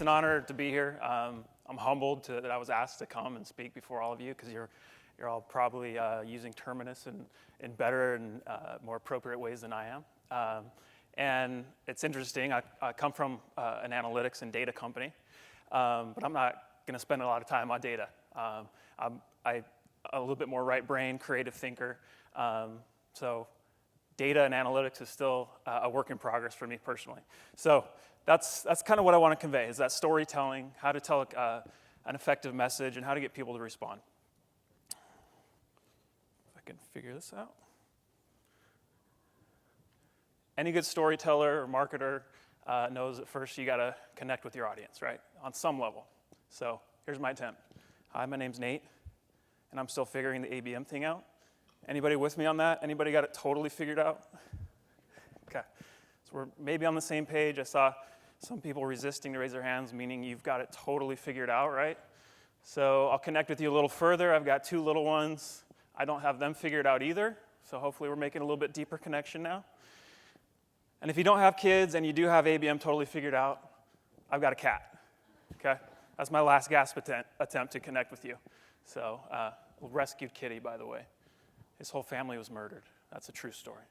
It's an honor to be here. I'm humbled that I was asked to come and speak before all of you, because you're all probably using Terminus in better and more appropriate ways than I am. And it's interesting. I come from an analytics and data company, but I'm not going to spend a lot of time on data. I'm a little bit more right brain, creative thinker. So data and analytics is still a work in progress for me personally. So that's kind of what I want to convey, is that storytelling, how to tell an effective message, and how to get people to respond. If I can figure this out. Any good storyteller or marketer knows that first you got to connect with your audience, right, on some level. So here's my attempt. Hi, my name's Nate, and I'm still figuring the ABM thing out. Anybody with me on that? Anybody got it totally figured out? Okay, so we're maybe on the same page. I saw some people resisting to raise their hands, meaning you've got it totally figured out, right? So I'll connect with you a little further. I've got 2 little ones. I don't have them figured out either, so hopefully we're making a little bit deeper connection now. And if you don't have kids and you do have ABM totally figured out, I've got a cat, okay? That's my last gasp attempt to connect with you. So, rescued kitty, by the way. His whole family was murdered. That's a true story.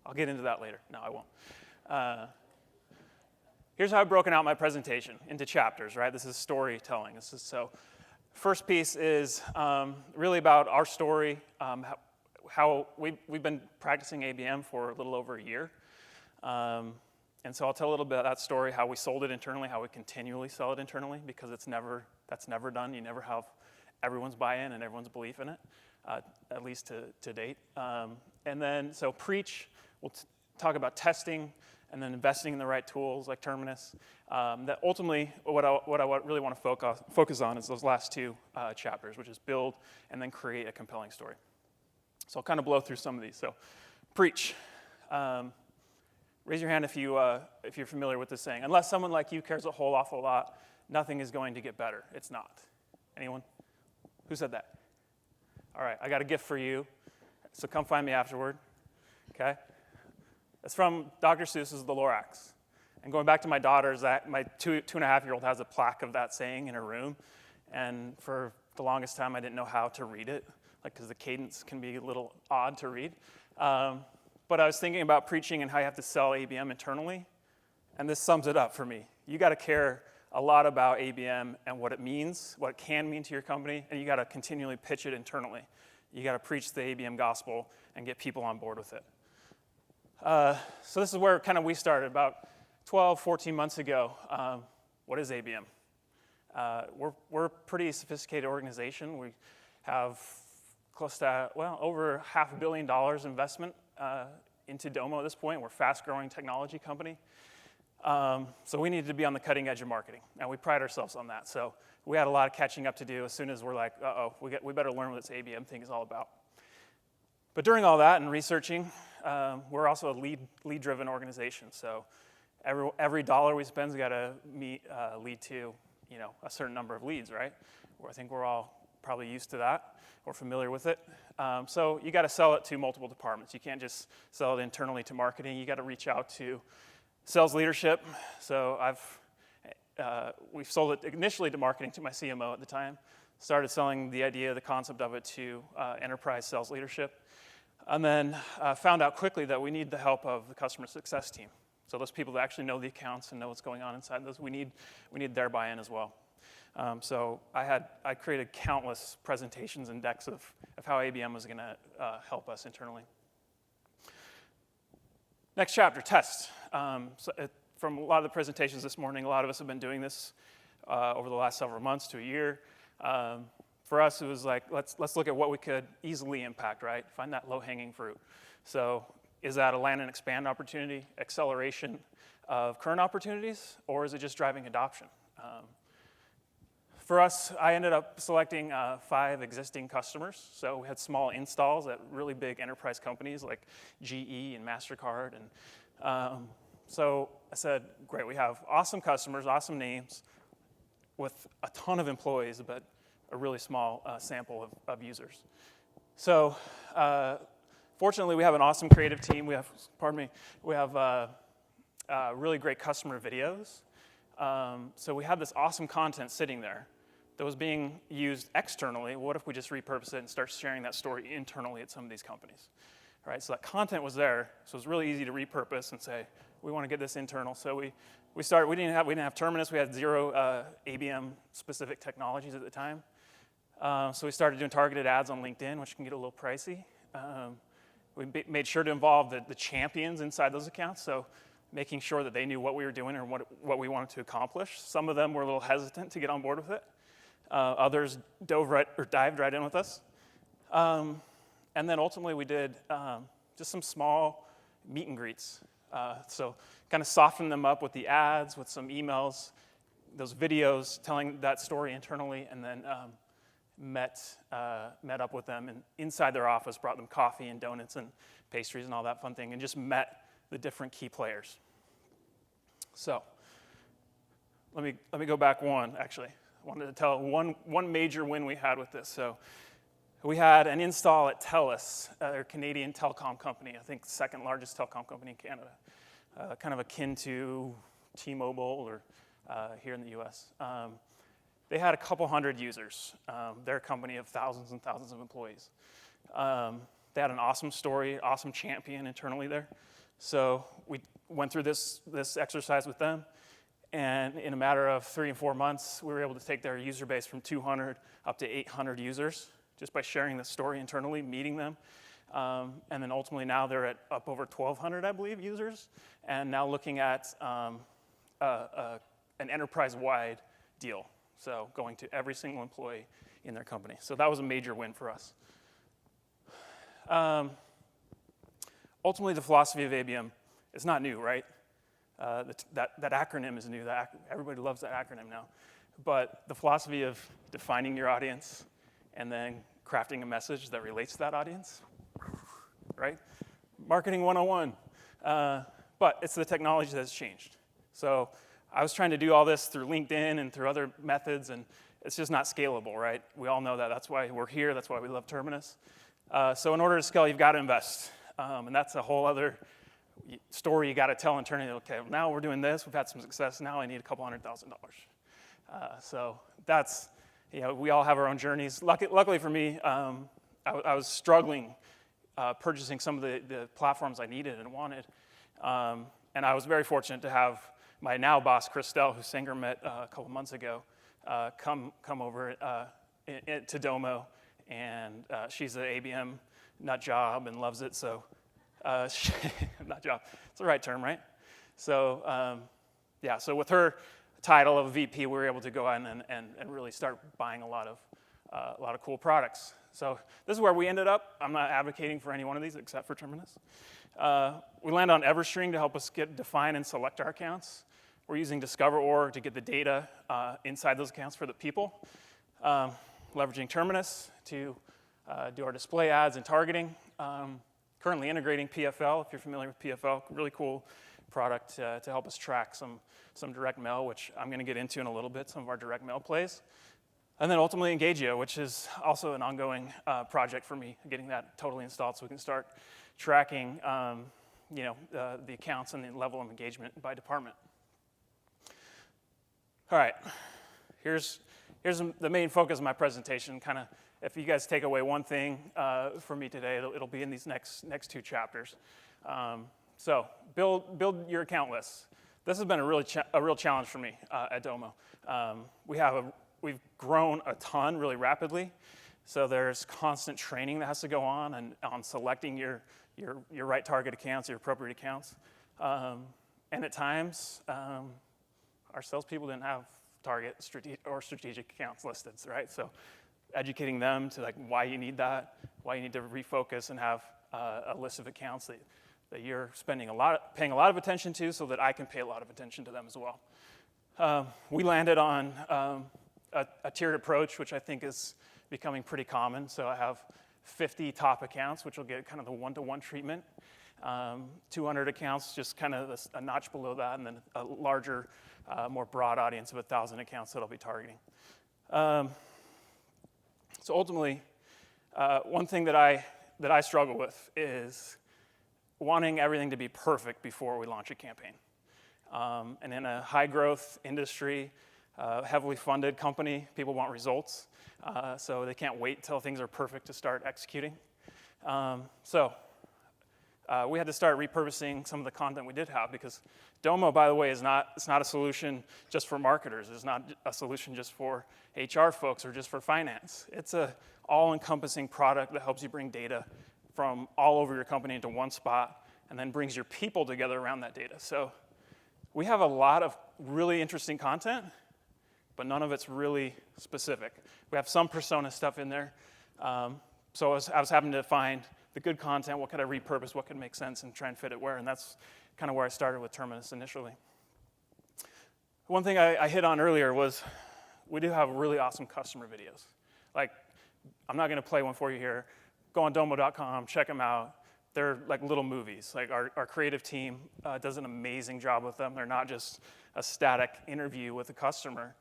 I'll get into that later. No, I won't. Here's how I've broken out my presentation into chapters, right? This is storytelling. So first piece is really about our story, how we've been practicing ABM for a little over a year. And so I'll tell a little bit of that story, how we sold it internally, how we continually sell it internally, because that's never done. You never have everyone's buy-in and everyone's belief in it, at least to date. And then, so preach, we'll talk about testing, and then investing in the right tools like Terminus. That ultimately, what I really want to focus on is those last 2 chapters, which is build and then create a compelling story. So I'll kind of blow through some of these. So preach. Raise your hand if you're familiar with this saying. Unless someone like you cares a whole awful lot, nothing is going to get better. It's not. Anyone? Who said that? All right, I got a gift for you, so come find me afterward, okay? It's from Dr. Seuss's The Lorax. And going back to my daughters, my 2.5-year-old has a plaque of that saying in her room, and for the longest time I didn't know how to read it, because the cadence can be a little odd to read. But I was thinking about preaching and how you have to sell ABM internally, and this sums it up for me. You got to care a lot about ABM and what it means, what it can mean to your company, and you got to continually pitch it internally. You got to preach the ABM gospel and get people on board with it. So this is where kind of we started about 12, 14 months ago. What is ABM? We're a pretty sophisticated organization. We have close to, over $500 million investment into Domo at this point. We're a fast-growing technology company. So we needed to be on the cutting edge of marketing, and we pride ourselves on that. So we had a lot of catching up to do as soon as we're like, we better learn what this ABM thing is all about. But during all that and researching, we're also a lead-driven organization. So every dollar we spend's got to lead to a certain number of leads, right? I think we're all probably used to that or familiar with it. So you got to sell it to multiple departments. You can't just sell it internally to marketing. You got to reach out to sales leadership. So we've sold it initially to marketing, to my CMO at the time. Started selling the idea, the concept of it to enterprise sales leadership. And then found out quickly that we need the help of the customer success team. So those people that actually know the accounts and know what's going on inside those, we need their buy-in as well. So I created countless presentations and decks of how ABM was going to help us internally. Next chapter, test. From a lot of the presentations this morning, a lot of us have been doing this over the last several months to a year. For us, it was like, let's look at what we could easily impact, right? Find that low-hanging fruit. So is that a land and expand opportunity, acceleration of current opportunities, or is it just driving adoption? For us, I ended up selecting 5 existing customers. So we had small installs at really big enterprise companies like GE and MasterCard. And so I said, great, we have awesome customers, awesome names with a ton of employees, but a really small sample of users. So fortunately, we have an awesome creative team. We have really great customer videos. So we had this awesome content sitting there that was being used externally. What if we just repurpose it and start sharing that story internally at some of these companies? Right, so that content was there, so it was really easy to repurpose and say, we want to get this internal. So we didn't have Terminus, we had zero ABM specific technologies at the time. So we started doing targeted ads on LinkedIn, which can get a little pricey. We made sure to involve the champions inside those accounts, so making sure that they knew what we were doing or what we wanted to accomplish. Some of them were a little hesitant to get on board with it. Others dived right in with us. And then ultimately we did just some small meet and greets. So kind of softened them up with the ads, with some emails, those videos telling that story internally, and then met up with them and inside their office, brought them coffee and donuts and pastries and all that fun thing, and just met the different key players. So let me go back one, actually. I wanted to tell one major win we had with this. So we had an install at TELUS, a Canadian telecom company, I think second largest telecom company in Canada, kind of akin to T-Mobile or here in the US. They had a couple hundred users. They're a company of thousands and thousands of employees. They had an awesome story, awesome champion internally there. So we went through this exercise with them, and in a matter of 3 and 4 months, we were able to take their user base from 200 up to 800 users, just by sharing the story internally, meeting them. And then ultimately now they're at up over 1,200, I believe, users, and now looking at an enterprise-wide deal, so going to every single employee in their company. So that was a major win for us. Ultimately, the philosophy of ABM is not new, right? That acronym is new. Everybody loves that acronym now. But the philosophy of defining your audience and then crafting a message that relates to that audience, right? Marketing 101. But it's the technology that's changed. So I was trying to do all this through LinkedIn and through other methods, and it's just not scalable, right? We all know that. That's why we're here. That's why we love Terminus. So in order to scale, you've got to invest. And that's a whole other story you got to tell internally. Okay, now we're doing this. We've had some success. Now I need a couple $100,000. So that's, we all have our own journeys. Luckily for me, I was struggling purchasing some of the platforms I needed and wanted. And I was very fortunate to have my now boss, Christelle, who Sanger met a couple months ago, come over to Domo. And she's an ABM nut job and loves it. So, nut job, it's the right term, right? So, so with her title of VP, we were able to go in and really start buying a lot of cool products. So this is where we ended up. I'm not advocating for any one of these except for Terminus. We land on EverString to help us define and select our accounts. We're using Discover.org to get the data inside those accounts for the people. Leveraging Terminus to do our display ads and targeting. Currently integrating PFL, if you're familiar with PFL, really cool product to help us track some direct mail, which I'm going to get into in a little bit, some of our direct mail plays. And then ultimately Engagio, which is also an ongoing project for me, getting that totally installed so we can start tracking the accounts and the level of engagement by department. All right, here's the main focus of my presentation. Kind of, if you guys take away one thing from me today, it'll be in these next 2 chapters. So build your account lists. This has been a real challenge for me at Domo. We've grown a ton really rapidly, so there's constant training that has to go on selecting your right target accounts, your appropriate accounts, and at times our salespeople didn't have target strategic accounts listed, right? So educating them to why you need that, why you need to refocus and have a list of accounts that you're paying a lot of attention to, so that I can pay a lot of attention to them as well. We landed on a tiered approach, which I think is becoming pretty common. So I have 50 top accounts, which will get kind of the one-to-one treatment. 200 accounts, just kind of a notch below that, and then a larger, more broad audience of 1,000 accounts that I'll be targeting. So ultimately, one thing that I struggle with is wanting everything to be perfect before we launch a campaign. And in a high-growth industry, heavily funded company, people want results. So they can't wait till things are perfect to start executing. We had to start repurposing some of the content we did have, because Domo, by the way, it's not a solution just for marketers. It's not a solution just for HR folks or just for finance. It's a all-encompassing product that helps you bring data from all over your company into one spot and then brings your people together around that data. So we have a lot of really interesting content, but none of it's really specific. We have some persona stuff in there. So I was having to find the good content, what could I repurpose, what could make sense, and try and fit it where, and that's kind of where I started with Terminus initially. One thing I hit on earlier was we do have really awesome customer videos. Like, I'm not gonna play one for you here. Go on domo.com, check them out. They're like little movies. Like our creative team does an amazing job with them. They're not just a static interview with a customer.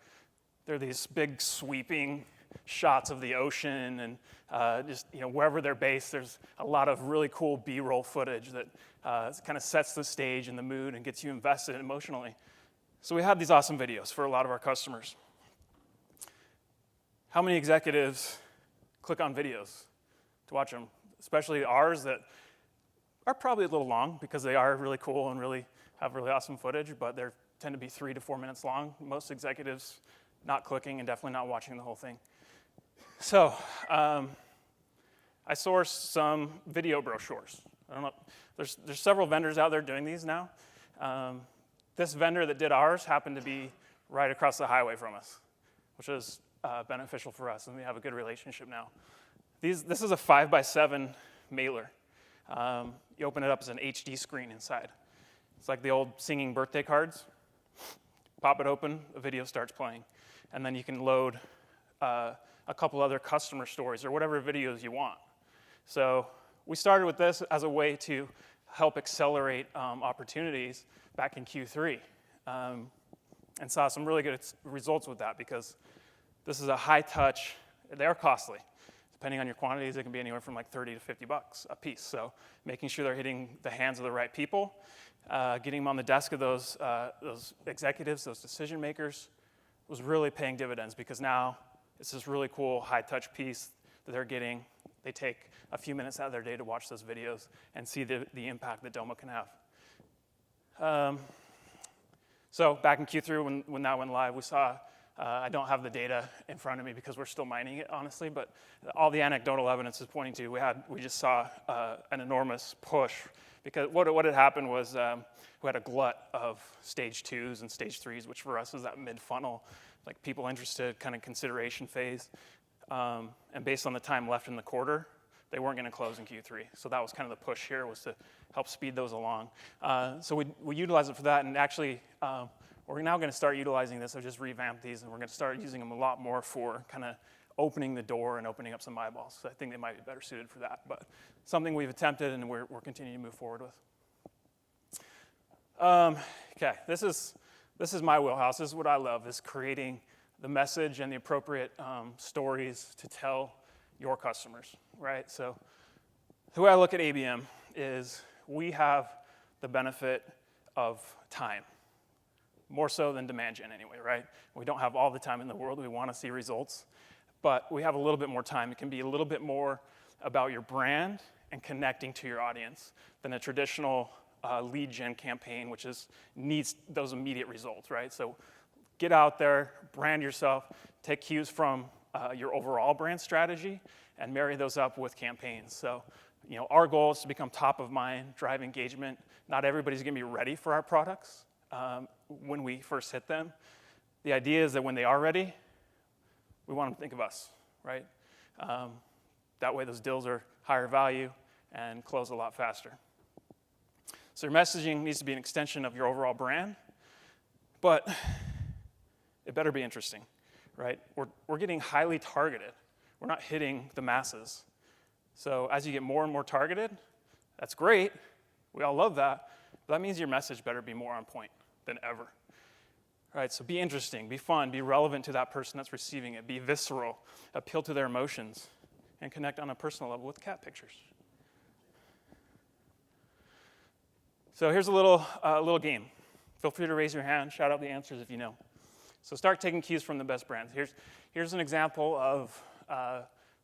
They're these big sweeping shots of the ocean and just wherever they're based, there's a lot of really cool B-roll footage that kind of sets the stage and the mood and gets you invested emotionally. So we have these awesome videos for a lot of our customers. How many executives click on videos to watch them? Especially ours that are probably a little long because they are really cool and really have really awesome footage, but they tend to be 3 to 4 minutes long. Most executives not clicking and definitely not watching the whole thing. So I sourced some video brochures. I don't know, there's several vendors out there doing these now. This vendor that did ours happened to be right across the highway from us, which is beneficial for us, and we have a good relationship now. This is a 5x7 mailer. You open it up as an HD screen inside. It's like the old singing birthday cards. Pop it open, a video starts playing. And then you can load a couple other customer stories or whatever videos you want. So we started with this as a way to help accelerate opportunities back in Q3 and saw some really good results with that, because this is a high touch. They're costly. Depending on your quantities, it can be anywhere from like $30 to $50 a piece. So making sure they're hitting the hands of the right people, getting them on the desk of those executives, those decision makers, was really paying dividends, because now it's this really cool high-touch piece that they're getting. They take a few minutes out of their day to watch those videos and see the impact that Domo can have. So back in Q3 when that went live, we saw, I don't have the data in front of me because we're still mining it, honestly, but all the anecdotal evidence is pointing to we just saw an enormous push, because what had happened was we had a glut of stage 2s and stage 3s, which for us is that mid-funnel, like people interested, kind of consideration phase. And based on the time left in the quarter, they weren't going to close in Q3. So that was kind of the push here, was to help speed those along. So we utilized it for that, and actually we're now going to start utilizing this. I've just revamped these, and we're going to start using them a lot more for kind of opening the door and opening up some eyeballs. So I think they might be better suited for that, but something we've attempted and we're continuing to move forward with. Okay, this is my wheelhouse. This is what I love, is creating the message and the appropriate stories to tell your customers, right? So the way I look at ABM is we have the benefit of time, more so than demand gen anyway, right? We don't have all the time in the world. We want to see results, but we have a little bit more time. It can be a little bit more about your brand and connecting to your audience than a traditional lead gen campaign, which needs those immediate results, right? So get out there, brand yourself, take cues from your overall brand strategy, and marry those up with campaigns. So, our goal is to become top of mind, drive engagement. Not everybody's going to be ready for our products when we first hit them. The idea is that when they are ready, we want them to think of us, right? That way those deals are higher value and close a lot faster. So your messaging needs to be an extension of your overall brand, but it better be interesting, right? We're getting highly targeted. We're not hitting the masses. So as you get more and more targeted, that's great. We all love that. But that means your message better be more on point than ever. All right, so be interesting, be fun, be relevant to that person that's receiving it, be visceral, appeal to their emotions, and connect on a personal level with cat pictures. So here's a little game. Feel free to raise your hand, shout out the answers if you know. So start taking cues from the best brands. Here's an example of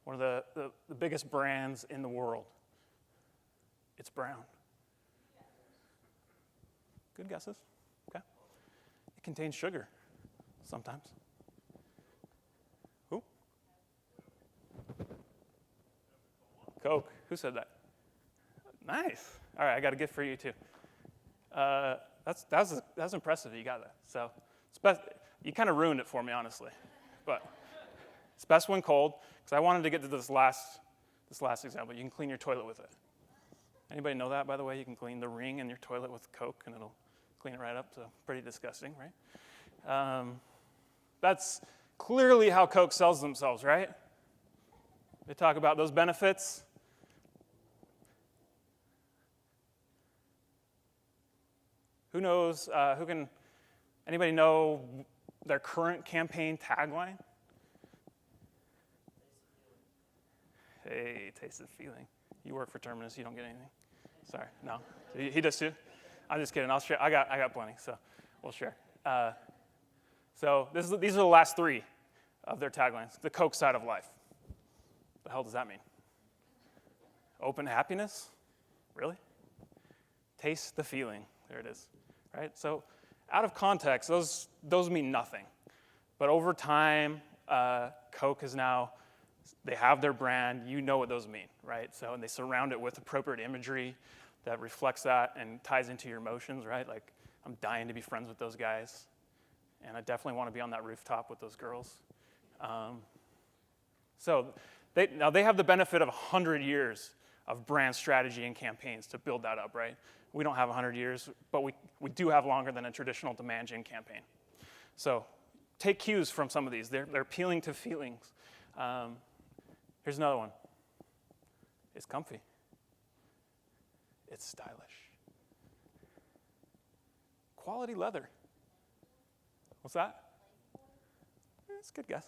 one of the biggest brands in the world. It's brown. Good guesses. Okay. It contains sugar sometimes. Who? Coke. Who said that? Nice. All right, I got a gift for you too. That's impressive that you got that. So you kind of ruined it for me, honestly. But it's best when cold, because I wanted to get to this last example. You can clean your toilet with it. Anybody know that, by the way? You can clean the ring in your toilet with Coke, and it'll clean it right up. So pretty disgusting, right? That's clearly how Coke sells themselves, right? They talk about those benefits. Who knows, anybody know their current campaign tagline? Hey, taste the feeling. You work for Terminus, you don't get anything. Sorry, no. He does too? I'm just kidding, I'll share. I got plenty, so we'll share. So these are the last three of their taglines. The Coke side of life. The hell does that mean? Open happiness? Really? Taste the feeling. There it is. Right? So out of context, those mean nothing. But over time, Coke is now, they have their brand, you know what those mean, right? So, and they surround it with appropriate imagery that reflects that and ties into your emotions, right? Like, I'm dying to be friends with those guys, and I definitely want to be on that rooftop with those girls. So they have the benefit of 100 years of brand strategy and campaigns to build that up, right? We don't have 100 years, but we do have longer than a traditional demand gen campaign. So take cues from some of these. They're appealing to feelings. Here's another one. It's comfy. It's stylish. Quality leather. What's that? It's a good guess.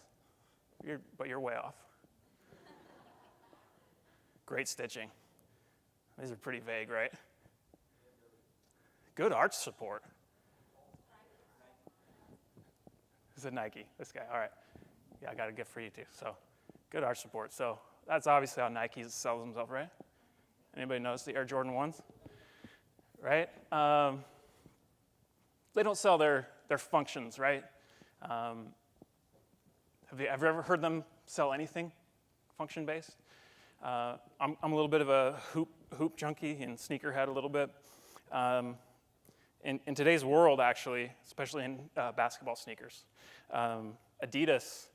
But you're way off. Great stitching. These are pretty vague, right? Good arch support. This is Nike, this guy. All right. Yeah, I got a gift for you too. So, good arch support. So, that's obviously how Nike sells themselves, right? Anybody notice the Air Jordan 1s? Right? They don't sell their functions, right? Have you ever heard them sell anything function-based? I'm a little bit of a hoop junkie and sneakerhead a little bit. In today's world, actually, especially in basketball sneakers, Adidas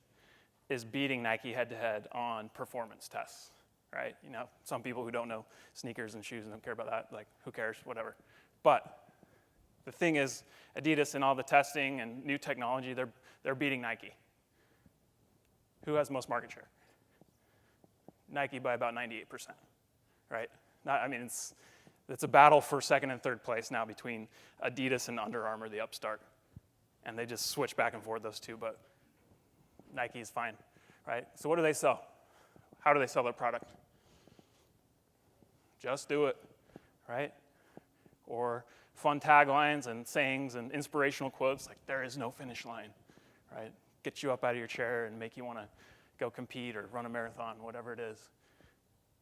is beating Nike head-to-head on performance tests, right? You know, some people who don't know sneakers and shoes and don't care about that, like, who cares, whatever. But the thing is, Adidas and all the testing and new technology, they're beating Nike. Who has most market share? Nike by about 98%, right? It's a battle for second and third place now between Adidas and Under Armour, the upstart. And they just switch back and forth, those two, but Nike is fine, right? So what do they sell? How do they sell their product? Just do it, right? Or fun taglines and sayings and inspirational quotes like, there is no finish line, right? Get you up out of your chair and make you want to go compete or run a marathon, whatever it is.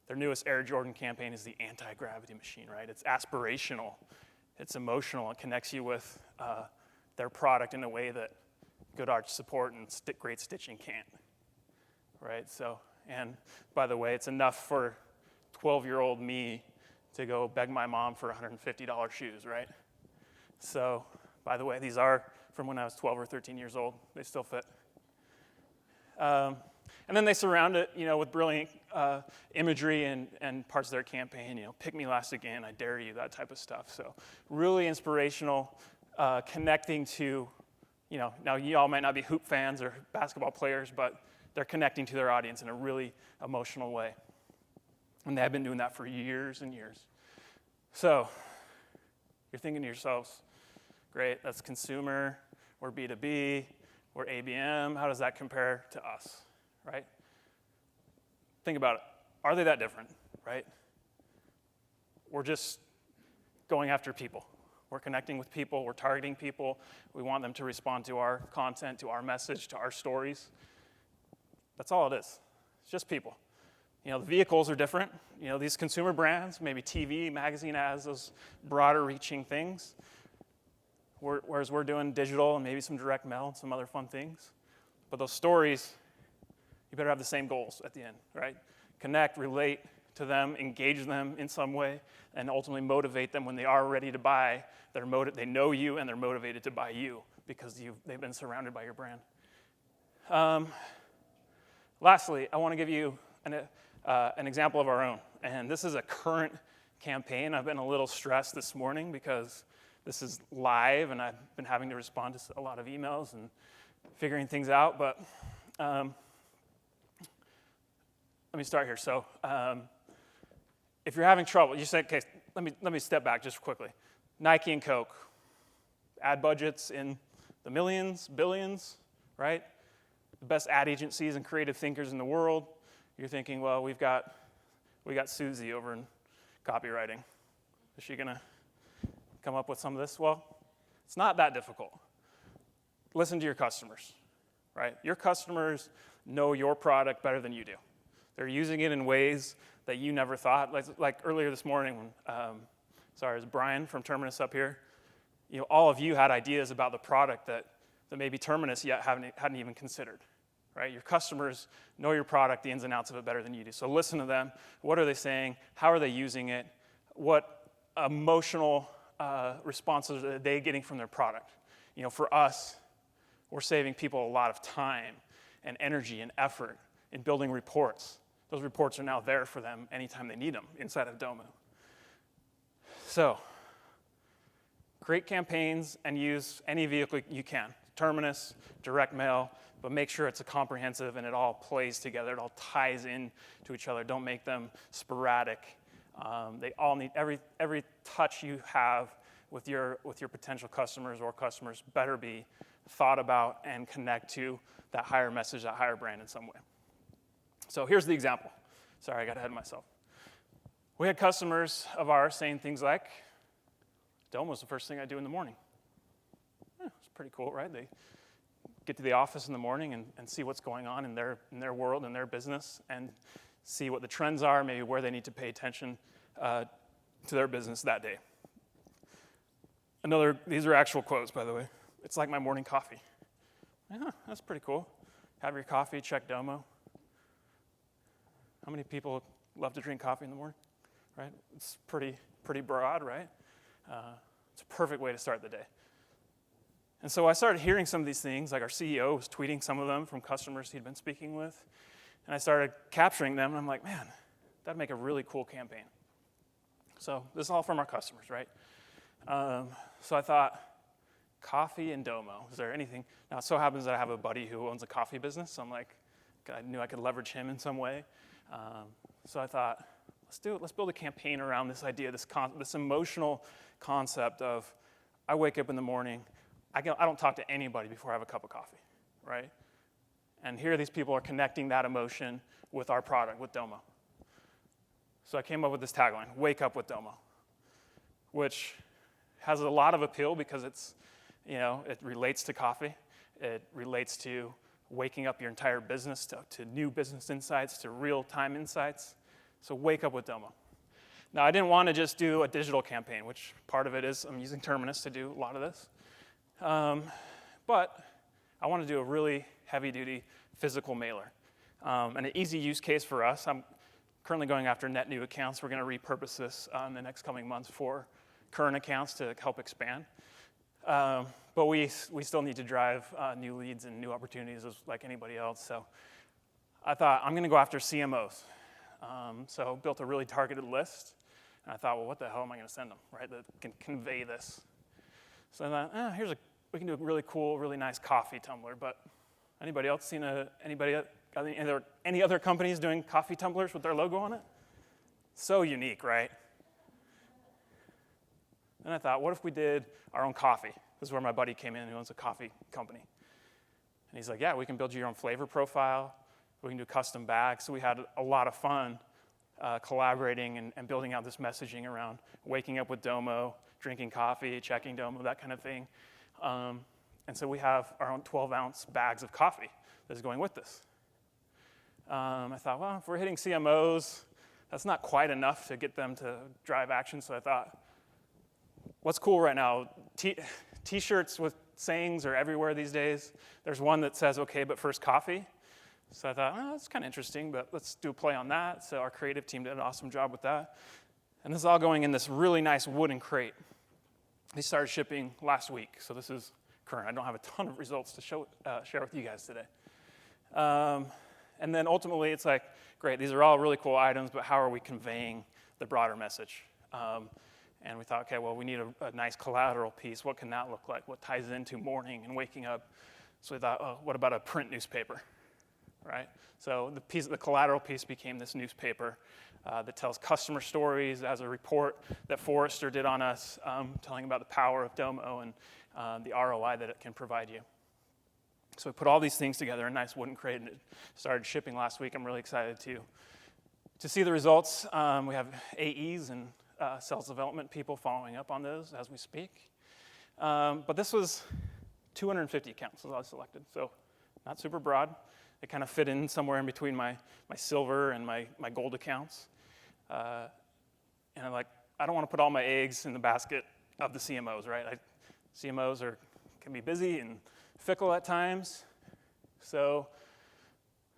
Their newest Air Jordan campaign is the anti-gravity machine, right? It's aspirational, it's emotional, it connects you with their product in a way that good arch support and great stitching can't, right? So, and by the way, it's enough for 12-year-old me to go beg my mom for $150 shoes, right? So, by the way, these are from when I was 12 or 13 years old. They still fit. And then they surround it, with brilliant imagery and parts of their campaign, pick me last again, I dare you, that type of stuff. So really inspirational, connecting to, now you all might not be hoop fans or basketball players, but they're connecting to their audience in a really emotional way. And they have been doing that for years and years. So you're thinking to yourselves, great, that's consumer, we're B2B, we're ABM, how does that compare to us, right? Think about it. Are they that different, right? We're just going after people. We're connecting with people, we're targeting people. We want them to respond to our content, to our message, to our stories. That's all it is. It's just people. The vehicles are different. These consumer brands, maybe TV, magazine ads, those broader reaching things. Whereas we're doing digital and maybe some direct mail and some other fun things. But those stories, you better have the same goals at the end, right? Connect, relate to them, engage them in some way, and ultimately motivate them when they are ready to buy. They know you and they're motivated to buy you because they've been surrounded by your brand. Lastly, I want to give you an example of our own. And this is a current campaign. I've been a little stressed this morning because this is live and I've been having to respond to a lot of emails and figuring things out. But let me start here. So if you're having trouble, you say, okay, let me step back just quickly. Nike and Coke, ad budgets in the millions, billions, right? The best ad agencies and creative thinkers in the world. You're thinking, well, we got Susie over in copywriting. Is she gonna come up with some of this? Well, it's not that difficult. Listen to your customers, right? Your customers know your product better than you do. They're using it in ways that you never thought. Like earlier this morning when, there's Brian from Terminus up here. All of you had ideas about the product that maybe Terminus yet hadn't even considered, right? Your customers know your product, the ins and outs of it better than you do. So listen to them. What are they saying? How are they using it? What emotional responses are they getting from their product? For us, we're saving people a lot of time and energy and effort in building reports. Those reports are now there for them anytime they need them inside of Domo. So, create campaigns and use any vehicle you can. Terminus, direct mail, but make sure it's a comprehensive and it all plays together. It all ties in to each other. Don't make them sporadic. They all need every touch you have with your potential customers or customers better be thought about and connect to that higher message, that higher brand in some way. So here's the example. Sorry, I got ahead of myself. We had customers of ours saying things like, Domo is the first thing I do in the morning. It's pretty cool, right? They get to the office in the morning and see what's going on in their world and their business and see what the trends are, maybe where they need to pay attention to their business that day. These are actual quotes, by the way. It's like my morning coffee. Yeah, that's pretty cool. Have your coffee, check Domo. How many people love to drink coffee in the morning, right? It's pretty broad, right? It's a perfect way to start the day. And so I started hearing some of these things, like our CEO was tweeting some of them from customers he'd been speaking with, and I started capturing them, and I'm like, man, that'd make a really cool campaign. So this is all from our customers, right? So I thought, coffee and Domo, is there anything? Now it so happens that I have a buddy who owns a coffee business, so I'm like, I knew I could leverage him in some way. So I thought, let's build a campaign around this idea, this emotional concept of, I wake up in the morning, I don't talk to anybody before I have a cup of coffee, right? And here these people are connecting that emotion with our product, with Domo. So I came up with this tagline, wake up with Domo, which has a lot of appeal because it relates to coffee. It relates to waking up your entire business to new business insights, to real-time insights. So wake up with Domo. Now, I didn't want to just do a digital campaign, which part of it is I'm using Terminus to do a lot of this. But I want to do a really heavy-duty physical mailer. And an easy use case for us, I'm currently going after net new accounts. We're going to repurpose this in the next coming months for current accounts to help expand. But we still need to drive new leads and new opportunities like anybody else. So I thought, I'm going to go after CMOs. So built a really targeted list. And I thought, well, what the hell am I going to send them, right, that can convey this? So I thought, we can do a really cool, really nice coffee tumbler. But anybody else seen any other companies doing coffee tumblers with their logo on it? So unique, right? Then I thought, what if we did our own coffee? This is where my buddy came in who owns a coffee company. And he's like, yeah, we can build you your own flavor profile. We can do custom bags. So we had a lot of fun collaborating and building out this messaging around waking up with Domo, drinking coffee, checking Domo, that kind of thing. And so we have our own 12-ounce bags of coffee that's going with this. I thought, well, if we're hitting CMOs, that's not quite enough to get them to drive action. So I thought, what's cool right now? T-shirts with sayings are everywhere these days. There's one that says, okay, but first coffee. So I thought, that's kind of interesting, but let's do a play on that. So our creative team did an awesome job with that. And this is all going in this really nice wooden crate. They started shipping last week, so this is current. I don't have a ton of results to share with you guys today. And then ultimately, it's like, great, these are all really cool items, but how are we conveying the broader message? And we thought, okay, well, we need a nice collateral piece. What can that look like? What ties into morning and waking up? So we thought, oh, what about a print newspaper, right? So the collateral piece became this newspaper that tells customer stories as a report that Forrester did on us, telling about the power of Domo and the ROI that it can provide you. So we put all these things together in a nice wooden crate, and it started shipping last week. I'm really excited to see the results. We have AEs and sales development people following up on those as we speak. But this was 250 accounts as I was selected, so not super broad. It kind of fit in somewhere in between my silver and my gold accounts. And I'm like, I don't want to put all my eggs in the basket of the CMOs, right? CMOs can be busy and fickle at times, so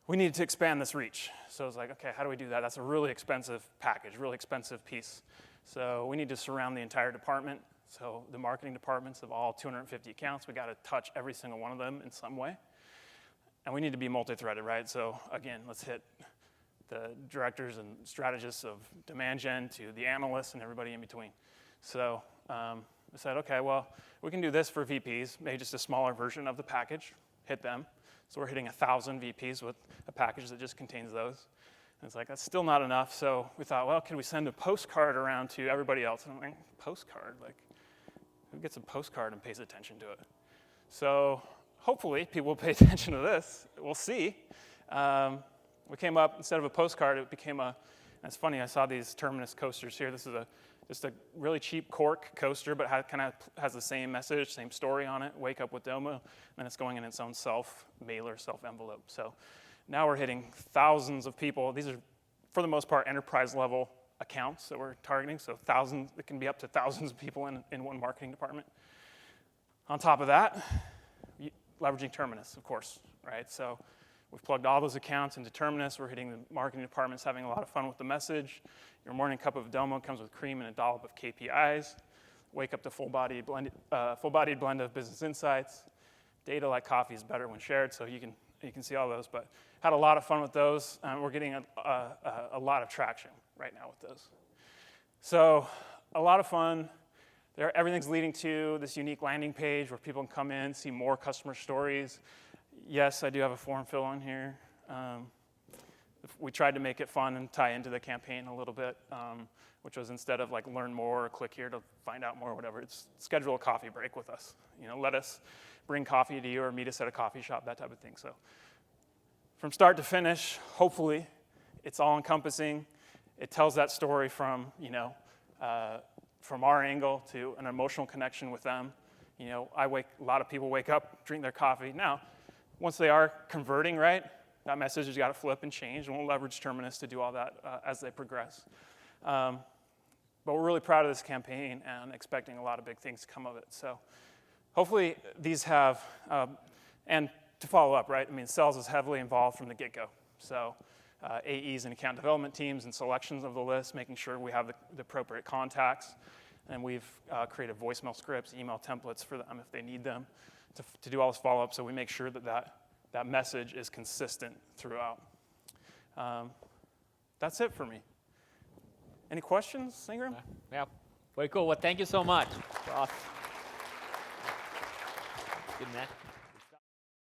we needed to expand this reach. So I was like, okay, how do we do that? That's a really expensive package, really expensive piece. So we need to surround the entire department. So the marketing departments of all 250 accounts, we got to touch every single one of them in some way. And we need to be multi-threaded, right? So again, let's hit the directors and strategists of demand gen to the analysts and everybody in between. So I said, okay, well, we can do this for VPs, maybe just a smaller version of the package, hit them. So we're hitting 1,000 VPs with a package that just contains those. And it's like, that's still not enough. So we thought, well, can we send a postcard around to everybody else? And I'm like, postcard? Like, who gets a postcard and pays attention to it? So hopefully people will pay attention to this. We'll see. We came up, instead of a postcard, it became and it's funny, I saw these Terminus coasters here. This is just a really cheap cork coaster, but kind of has the same message, same story on it, wake up with Domo, and it's going in its own self-mailer, self-envelope. So now we're hitting thousands of people. These are, for the most part, enterprise-level accounts that we're targeting, so thousands, it can be up to thousands of people in one marketing department. On top of that, leveraging Terminus, of course, right? So we've plugged all those accounts into Terminus. We're hitting the marketing departments, having a lot of fun with the message. Your morning cup of Domo comes with cream and a dollop of KPIs. Wake up to full-bodied blend of business insights. Data like coffee is better when shared, so you can see all those. But had a lot of fun with those. We're getting a lot of traction right now with those. So a lot of fun. Everything's leading to this unique landing page where people can come in, see more customer stories. Yes, I do have a form fill on here. We tried to make it fun and tie into the campaign a little bit, which was instead of like learn more or click here to find out more or whatever, it's schedule a coffee break with us. Let us bring coffee to you or meet us at a coffee shop, that type of thing. So from start to finish, hopefully, it's all encompassing. It tells that story from our angle to an emotional connection with them. A lot of people wake up, drink their coffee. Now, once they are converting, right, that message has got to flip and change, and we'll leverage Terminus to do all that as they progress. But we're really proud of this campaign and expecting a lot of big things to come of it. So hopefully these have, and to follow up, right, sales is heavily involved from the get-go. So AEs and account development teams and selections of the list, making sure we have the appropriate contacts. And we've created voicemail scripts, email templates for them if they need them to do all this follow-up, so we make sure that message is consistent throughout. That's it for me. Any questions, Ingram? Yeah, very cool. Well, thank you so much. Awesome. Good, man.